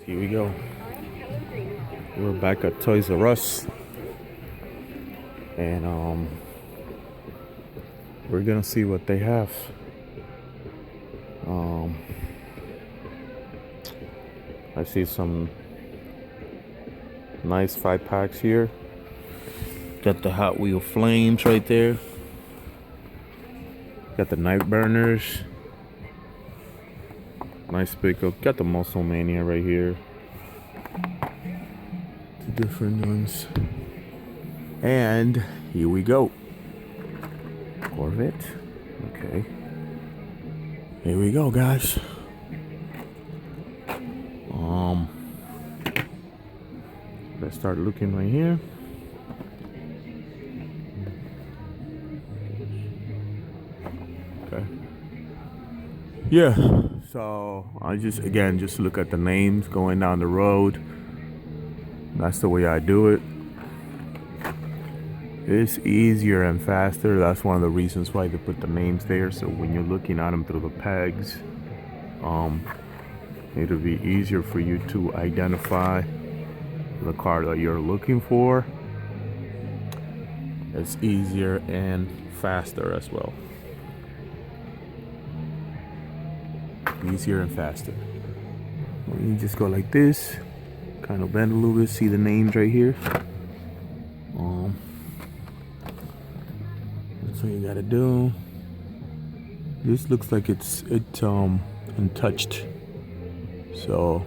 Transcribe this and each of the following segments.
Here we go. We're back at Toys R Us, and we're gonna see what they have. I see some nice 5-packs here. Got the Hot Wheel Flames right there. Got the Night Burners. Nice pickup. Got the Muscle Mania right here. Two different ones. And here we go. Corvette. Okay. Here we go, guys. Let's start looking right here. Okay. Yeah. So I just look at the names going down the road. That's the way I do it. It's easier and faster. That's one of the reasons why they put the names there. So when you're looking at them through the pegs, it'll be easier for you to identify the car that you're looking for. It's easier and faster as well. Easier and faster. You just go like this, kind of bend a little bit. See the names right here. That's what you gotta do. This looks like it's untouched, so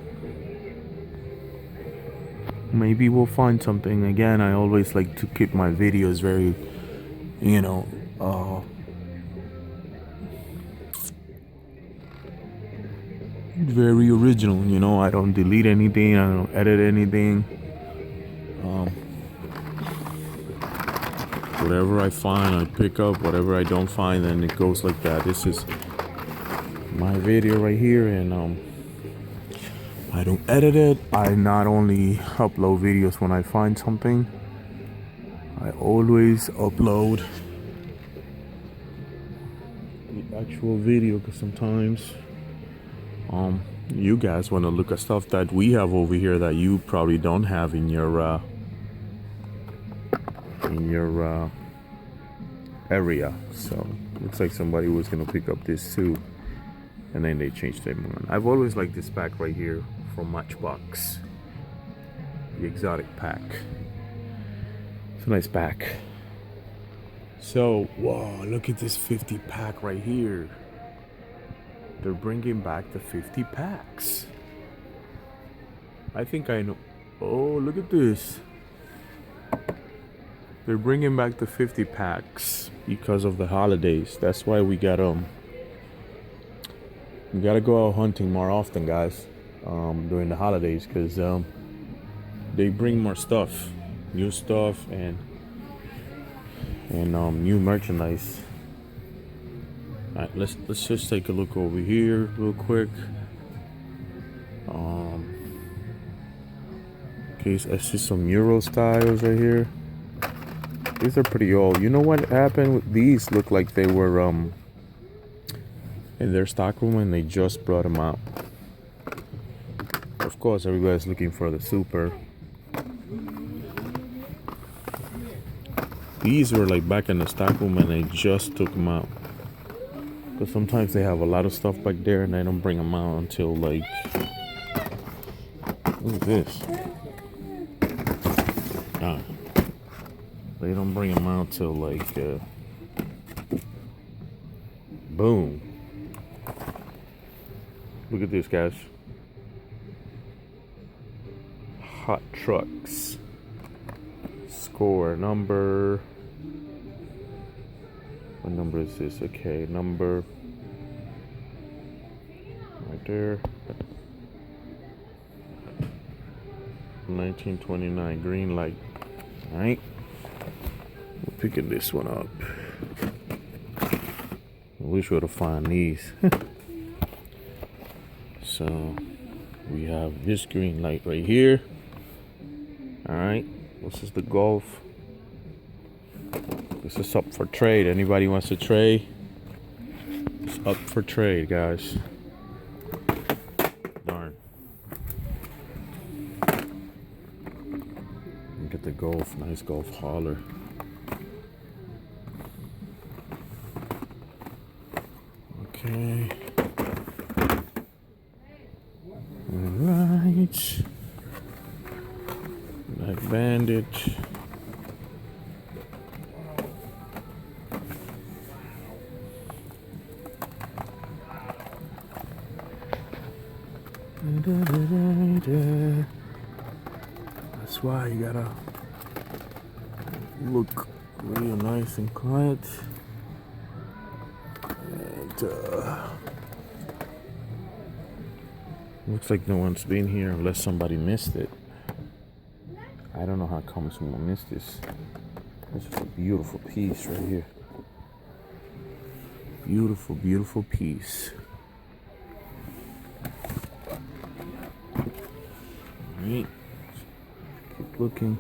maybe we'll find something. Again, I always like to keep my videos very, very original. I don't delete anything, I don't edit anything. Whatever I find, I pick up. Whatever I don't find, then it goes like that. This is my video right here, and I don't edit it. I not only upload videos when I find something, I always upload the actual video, because sometimes you guys want to look at stuff that we have over here that you probably don't have in your area. So looks like somebody was gonna pick up this too, and then they changed their mind. I've always liked this pack right here from Matchbox, the exotic pack. It's a nice pack. So wow, look at this 50 pack right here. They're bringing back the 50 packs. I think I know. Oh, look at this. They're bringing back the 50 packs because of the holidays. That's why we gotta go out hunting more often, guys, during the holidays, because they bring more stuff, new stuff, and new merchandise. All right, let's just take a look over here real quick. Okay, so I see some Euro styles right here. These are pretty old. You know what happened with these? Look like they were in their stock room and they just brought them out. Of course, everybody's looking for the Super. These were like back in the stock room and they just took them out. Because sometimes they have a lot of stuff back there and they don't bring them out until like... Look at this. They don't bring them out till like boom. Look at this, guys. Hot Trucks. Score number. What number is this? Okay, number right there. 1929 green light. All right. We're picking this one up. I wish we would have found these. So we have this green light right here. All right, this is the Golf. This is up for trade. Anybody wants to trade? It's up for trade, guys. Darn. the Golf, nice Golf hauler. Okay. Alright. Black Bandit. That's why you gotta look real nice and quiet. And looks like no one's been here unless somebody missed it. I don't know how come someone missed this. This is a beautiful piece right here. Beautiful, beautiful piece. Alright. Keep looking.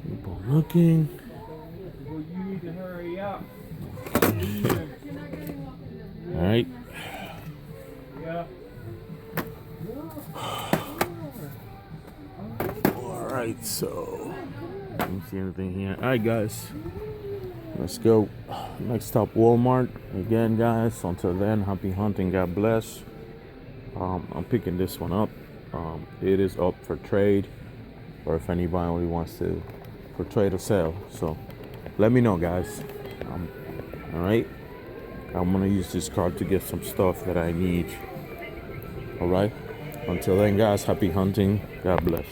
Keep on looking. Well, you need to hurry up. Alright. Yeah. Alright, so don't see anything here. Alright guys. Let's go. Next stop, Walmart. Again, guys. Until then, happy hunting. God bless. I'm picking this one up. It is up for trade, or if anybody wants to for trade or sale. So let me know, guys. All right. I'm gonna use this card to get some stuff that I need. All right. Until then, guys. Happy hunting. God bless.